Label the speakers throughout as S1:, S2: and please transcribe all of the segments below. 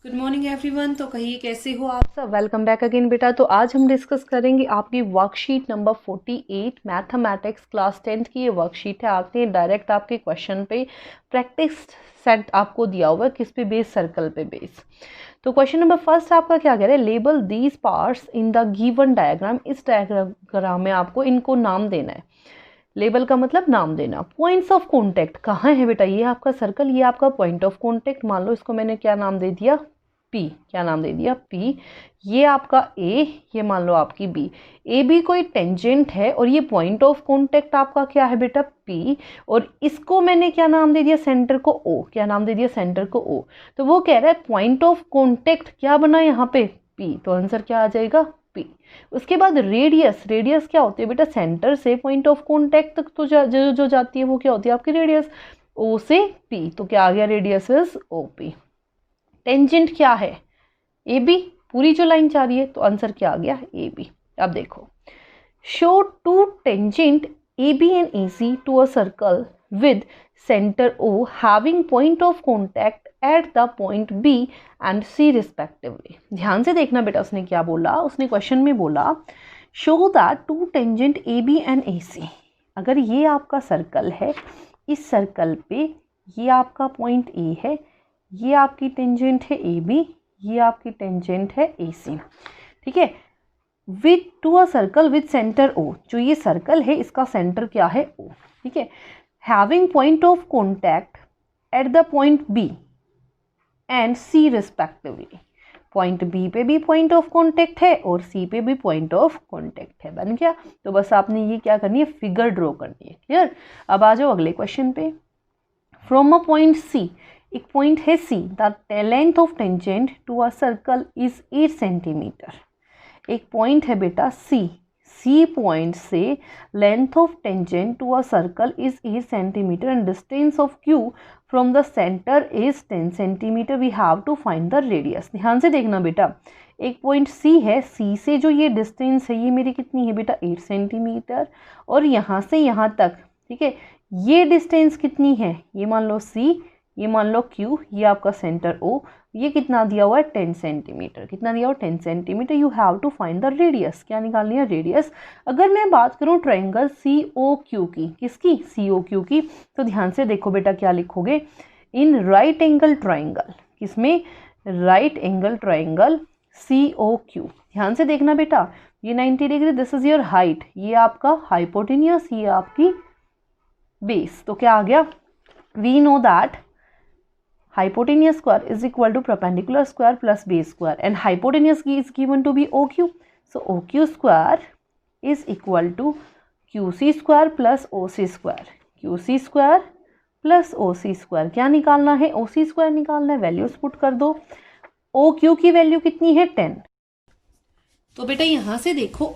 S1: Good morning everyone. तो कहिए कैसे हो आप सब। वेलकम बैक अगेन बेटा। तो आज हम डिस्कस करेंगे आपकी worksheet number 48 mathematics class 10th की ये वर्कशीट है। आपने डायरेक्ट आपके क्वेश्चन पे प्रैक्टिस सेट आपको दिया हुआ है, किस पे बेस, सर्कल पे बेस। तो क्वेश्चन नंबर फर्स्ट आपका क्या कह रहा है, label these parts in the given diagram. इस डायग्राम में आपको इनको नाम देना है। लेबल का मतलब नाम देना। पॉइंट्स ऑफ कॉन्टेक्ट कहाँ है बेटा, ये आपका सर्कल, ये आपका पॉइंट ऑफ कॉन्टेक्ट। मान लो इसको मैंने क्या नाम दे दिया, पी। क्या नाम दे दिया, पी। ये आपका ए, ये मान लो आपकी बी। ए बी कोई टेंजेंट है और ये पॉइंट ऑफ कॉन्टेक्ट आपका क्या है बेटा, पी। और इसको मैंने क्या नाम दे दिया, सेंटर को ओ। क्या नाम दे दिया, सेंटर को ओ। तो वो कह रहा है पॉइंट ऑफ कॉन्टेक्ट क्या बना यहाँ पे, पी। तो आंसर क्या आ जाएगा, पी। उसके बाद रेडियस। रेडियस क्या होती है बेटा, सेंटर से पॉइंट ऑफ कॉन्टेक्ट तक तो जो जाती है वो क्या होती है आपकी रेडियस, ओ से पी। तो क्या आ गया, radius is O P. Tangent क्या है, ए बी। पूरी जो लाइन जा रही है, तो आंसर क्या आ गया, ए बी। अब देखो, show two tangent A B and A C to a circle with centre O having point of contact at the point B and C respectively. ध्यान से देखना बेटा, उसने क्या बोला, उसने क्वेश्चन में बोला show that two tangent A B and A C. अगर ये आपका सर्कल है, इस सर्कल पे ये आपका पॉइंट ए है, ये आपकी टेंजेंट है ए बी, ये आपकी टेंजेंट है ए सी। ठीक है, with two a circle with centre O. जो ये सर्कल है इसका सेंटर क्या है, ओ। ठीक है, having point of contact at the point B and C respectively. Point B पे भी पॉइंट ऑफ कॉन्टैक्ट है और सी पे भी पॉइंट ऑफ कॉन्टैक्ट है। बन गया। तो बस आपने ये क्या करनी है, फिगर ड्रॉ करनी है। क्लियर। अब आ जाओ अगले क्वेश्चन पे। फ्रॉम अ पॉइंट सी, एक पॉइंट है C, the length of tangent to a circle is 8 centimetre. एक पॉइंट है बेटा सी, सी पॉइंट से length of tangent to a circle is 8 centimetre and distance of Q from the centre is 10 centimetre. We have to find the radius. ध्यान से देखना बेटा, एक point सी है, सी से जो ये डिस्टेंस है ये मेरी कितनी है बेटा, 8 सेंटीमीटर। और यहाँ से यहाँ तक, ठीक है, ये डिस्टेंस कितनी है, ये मान लो सी, ये मान लो क्यू, ये आपका सेंटर ओ। ये कितना दिया हुआ है, 10 सेंटीमीटर। कितना दिया हुआ, 10 centimetre. You have to find the radius. क्या निकालनी है, रेडियस। अगर मैं बात करूं ट्रायंगल सी ओ क्यू की, किसकी, सी ओ क्यू की, तो ध्यान से देखो बेटा क्या लिखोगे, इन राइट एंगल ट्रायंगल। किसमें, right angle triangle C O Q. ध्यान से देखना बेटा, ये 90 degree, this is your height, ये आपका हाइपोटेन्यूस, ये आपकी बेस। तो क्या आ गया, we know that hypotenuse square is equal to perpendicular square plus base square and hypotenuse is given to be OQ. So OQ square is equal to QC square plus OC square. QC square plus OC square. क्या निकालना है, OC square निकालना है। Values put कर दो। OQ की value कितनी है, 10। तो बेटा यहां से देखो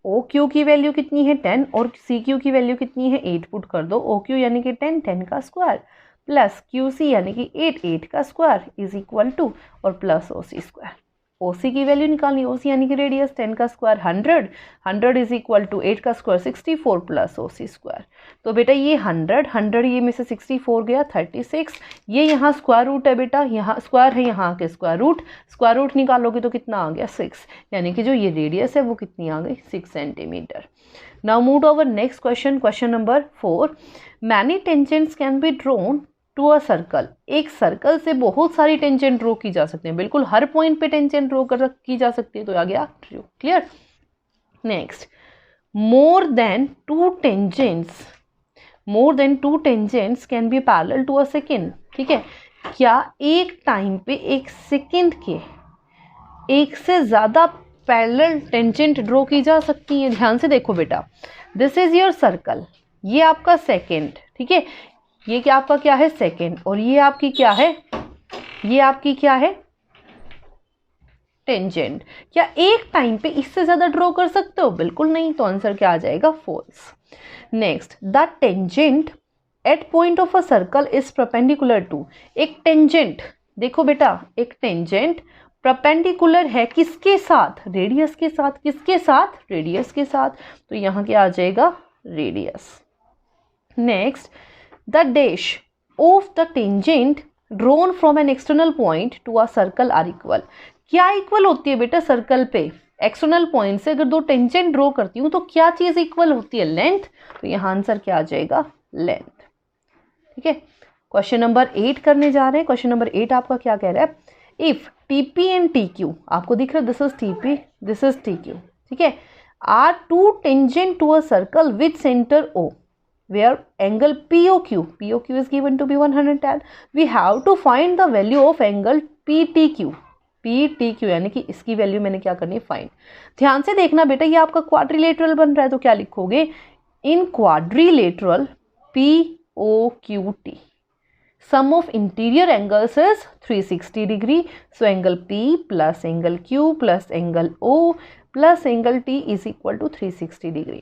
S1: OQ की वैल्यू कितनी है, 10, और CQ की वैल्यू कितनी है, 8 पुट कर दो। OQ यानी कि 10, 10 का स्क्वायर, प्लस QC यानी कि 8, 8 का स्क्वायर इज इक्वल टू, और प्लस OC स्क्वायर। OC की वैल्यू निकालनी, OC यानी कि रेडियस, 10 का स्क्वायर 100, 100 इज इक्वल टू 8 का स्क्वायर 64 प्लस OC स्क्वायर। तो बेटा ये 100 ये में से 64 गया 36। ये यहाँ स्क्वायर रूट है बेटा, यहाँ स्क्वायर है, यहाँ के स्क्वायर रूट निकालोगे तो कितना आ गया, 6। यानी कि जो ये रेडियस है वो कितनी आ गई, 6 centimetre. Now move over next question, question number 4। Many tangents can be drawn to a circle. एक सर्कल से बहुत सारी टेंजेंट ड्रॉ की जा सकते हैं, बिल्कुल हर पॉइंट पे टेंजेंट ड्रॉ की जा सकती है। तो आ गया true. Clear. Next, more than two tangents can be parallel to a second. ठीक है, क्या एक टाइम पे, एक सेकेंड के एक से ज्यादा पैरेलल टेंजेंट ड्रॉ की जा सकती है। ध्यान से देखो बेटा, दिस इज योर सर्कल, ये आपका सेकेंड, ठीक है, ये क्या आपका क्या है, सेकेंड, और ये आपकी क्या है, ये आपकी क्या है, टेंजेंट। क्या एक टाइम पे इससे ज्यादा ड्रॉ कर सकते हो, बिल्कुल नहीं। तो आंसर क्या आ जाएगा, false. Next, the tangent at point of a circle is perpendicular to. एक टेंजेंट, देखो बेटा, एक टेंजेंट परपेंडिकुलर है किसके साथ, रेडियस के साथ। किसके साथ, रेडियस के साथ। तो यहाँ क्या आ जाएगा, radius. Next, the dash of the tangent drawn from an external point to a circle are equal. क्या इक्वल होती है बेटा सर्कल पे? एक्सटर्नल पॉइंट से अगर दो टेंजेंट ड्रॉ करती हूँ तो क्या चीज इक्वल होती है? लेंथ। तो यहाँ आंसर क्या आ जाएगा? लेंथ। ठीक है, क्वेश्चन नंबर 8 करने जा रहे हैं। क्वेश्चन नंबर 8 आपका क्या कह रहा है? If TP and T Q, आपको दिख रहा है this is TP, this is T Q, ठीक है, are two tangent to a circle with centre O where angle POQ is given to be 110, we have to find the value of angle PTQ यानी कि इसकी value मैंने क्या करनी है? Find. ध्यान से देखना बेटा, ये आपका क्वाड्रिलेटरल बन रहा है तो क्या लिखोगे? In quadrilateral POQT sum of interior angles is 360 degree, so angle P plus angle Q plus angle O plus angle T is equal to 360 degree.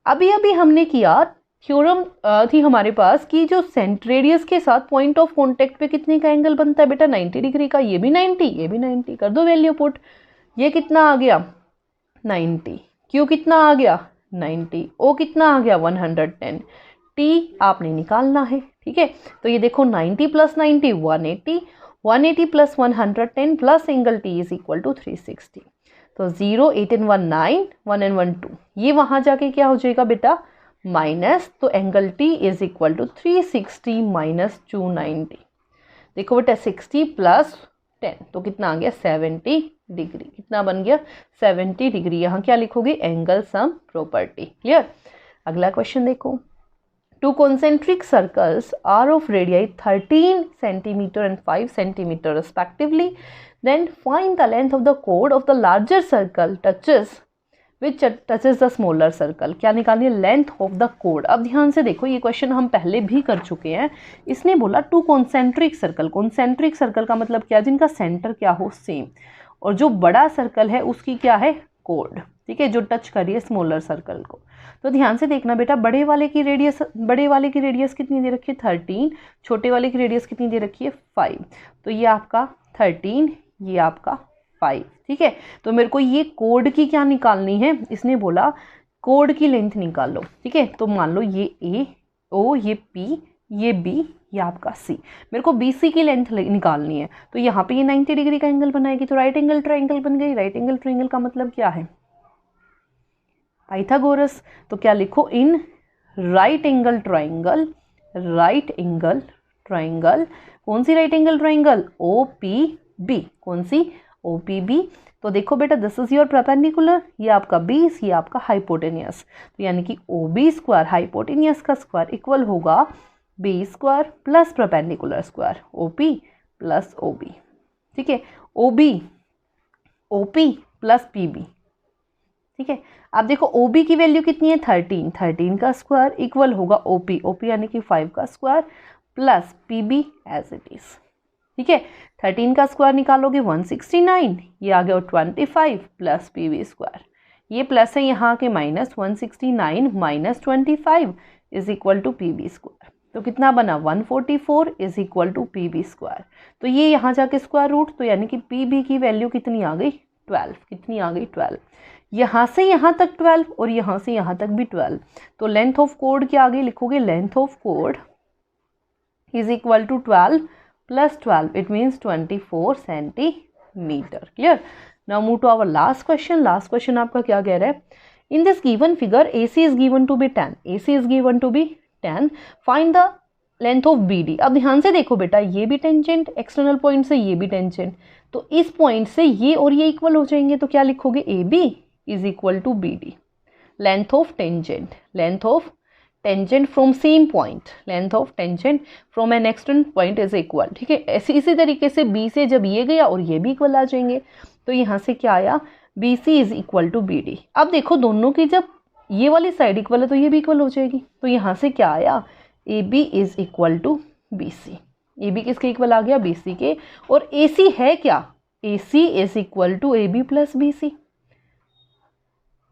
S1: अभी हमने किया थ्योरम थी हमारे पास कि जो सेंटर रेडियस के साथ पॉइंट ऑफ कांटेक्ट पे कितने का एंगल बनता है बेटा? 90 डिग्री का। ये भी 90, ये भी 90, कर दो वैल्यू पुट। ये कितना आ गया? 90। क्यू कितना आ गया? 90। ओ कितना आ गया? 110। टी आपने निकालना है, ठीक है। तो ये देखो 90 plus 90 180, 180 plus 110 plus angle T is equal to 360। तो 0 8 and 1 9, 1 and 1 2, ये वहां जाके क्या हो जाएगा बेटा? माइनस। तो angle T is equal to 360 minus 290। देखो बेटा 60 प्लस 10 तो कितना आ गया? 70 डिग्री। कितना बन गया? 70 डिग्री। यहाँ क्या लिखोगे? Angle sum property. क्लियर? अगला क्वेश्चन देखो। Two concentric circles are of radii 13 centimetre and 5 centimetre respectively, then find the length of the कोड of the larger circle touches which touches the smaller circle. क्या निकालनी है? Length of the कोड। अब ध्यान से देखो, ये क्वेश्चन हम पहले भी कर चुके हैं। इसने बोला to concentric circle. Concentric circle का मतलब क्या? जिनका सेंटर क्या हो? सेम। और जो बड़ा सर्कल है उसकी क्या है? कोड, ठीक है, जो टच कर रही है स्मॉलर सर्कल को। तो ध्यान से देखना बेटा, बड़े वाले की रेडियस कितनी दे रखी है? 13। छोटे वाले की रेडियस कितनी दे रखी है? 5। तो ये आपका 13, ये आपका 5, ठीक है। तो मेरे को ये कोड की क्या निकालनी है? इसने बोला कोड की लेंथ निकाल लो, ठीक है। तो मान लो ये ए, ओ, ये पी, ये बी, ये आपका सी। मेरे को BC की लेंथ निकालनी है। तो यहाँ पे ये 90 डिग्री का एंगल बनाएगी, तो राइट एंगल ट्राइंगल बन गई। राइट एंगल ट्राइंगल का मतलब क्या है? पाइथागोरस। तो क्या लिखो? इन right angle triangle, right angle triangle, कौन सी राइट एंगल ट्राइंगल? OPB। कौन सी? OPB। तो देखो बेटा, दिस इज योर परपेंडिकुलर, ये आपका बेस, ये आपका हाइपोटेनियस। तो यानी कि OB स्क्वायर हाइपोटेनियस का स्क्वायर इक्वल होगा B square plus perpendicular square OP plus OB, ठीक है। OP प्लस PB, ठीक है। अब देखो OB की वैल्यू कितनी है? 13। 13 का स्क्वायर इक्वल होगा OP यानी कि 5 का square plus PB as it is, ठीक है। 13 का स्क्वायर निकालोगे 169, ये आ गया 25 प्लस PB स्क्वायर। ये प्लस है यहाँ के minus, 169 minus 25 is equal to PB square. तो कितना बना? 144 is equal to PB square. तो ये यहाँ जाके स्क्वायर रूट, तो यानी कि PB की वैल्यू कितनी आ गई? 12। कितनी आ गई? 12। यहाँ से यहाँ तक 12 और यहाँ से यहाँ तक भी 12। तो लेंथ ऑफ कोड क्या आ गई? लिखोगे लेंथ ऑफ कोड is equal to 12 plus 12, it means 24 centimetre. Clear? Now move to our last question. Last question आपका क्या कह रहा है? In this given figure AC is given to be 10, AC is given to be 10, find the length of BD। अब ध्यान से देखो बेटा, ये भी टेंजेंट एक्सटर्नल पॉइंट से, ये भी टेंजेंट, तो इस पॉइंट से ये और ये इक्वल हो जाएंगे। तो क्या लिखोगे? AB is equal to BD। Length of tangent, length of tangent from same point, length of tangent from an external point is equal, ठीक है। इसी तरीके से B से जब ये गया और ये भी इक्वल आ जाएंगे, तो यहाँ से क्या आया? BC is equal to BD। अब देखो दोनों की जब ये वाली साइड इक्वल है तो ये भी इक्वल हो जाएगी। तो यहाँ से क्या आया? AB is equal to BC। AB किसके इक्वल आ गया? BC के। और AC है क्या? AC is equal to AB plus BC।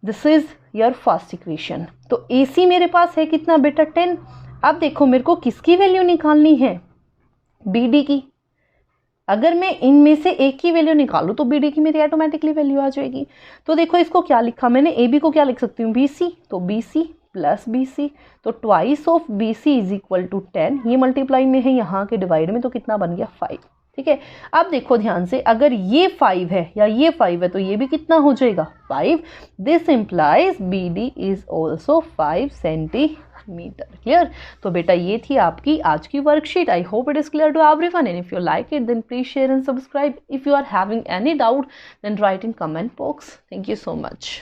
S1: This is your first equation. तो AC मेरे पास है कितना बेटा? 10। अब देखो मेरे को किसकी वैल्यू निकालनी है? BD की। अगर मैं इनमें से एक की वैल्यू निकालूँ तो बी डी की मेरी ऑटोमेटिकली वैल्यू आ जाएगी। तो देखो इसको क्या लिखा मैंने, ए बी को क्या लिख सकती हूँ, बी सी, तो B C plus B C, तो twice of B C is equal to 10, ये मल्टीप्लाई में है यहाँ के डिवाइड में, तो कितना बन गया 5। ठीक है, अब देखो ध्यान से, अगर ये 5 है या ये 5 है तो ये भी कितना हो जाएगा 5। This implies B D is also 5 centimetre. Clear. तो बेटा ये थी आपकी आज की worksheet. I hope it is clear to everyone, and if you like it then please share and subscribe. If you are having any doubt then write in comment box. Thank you so much.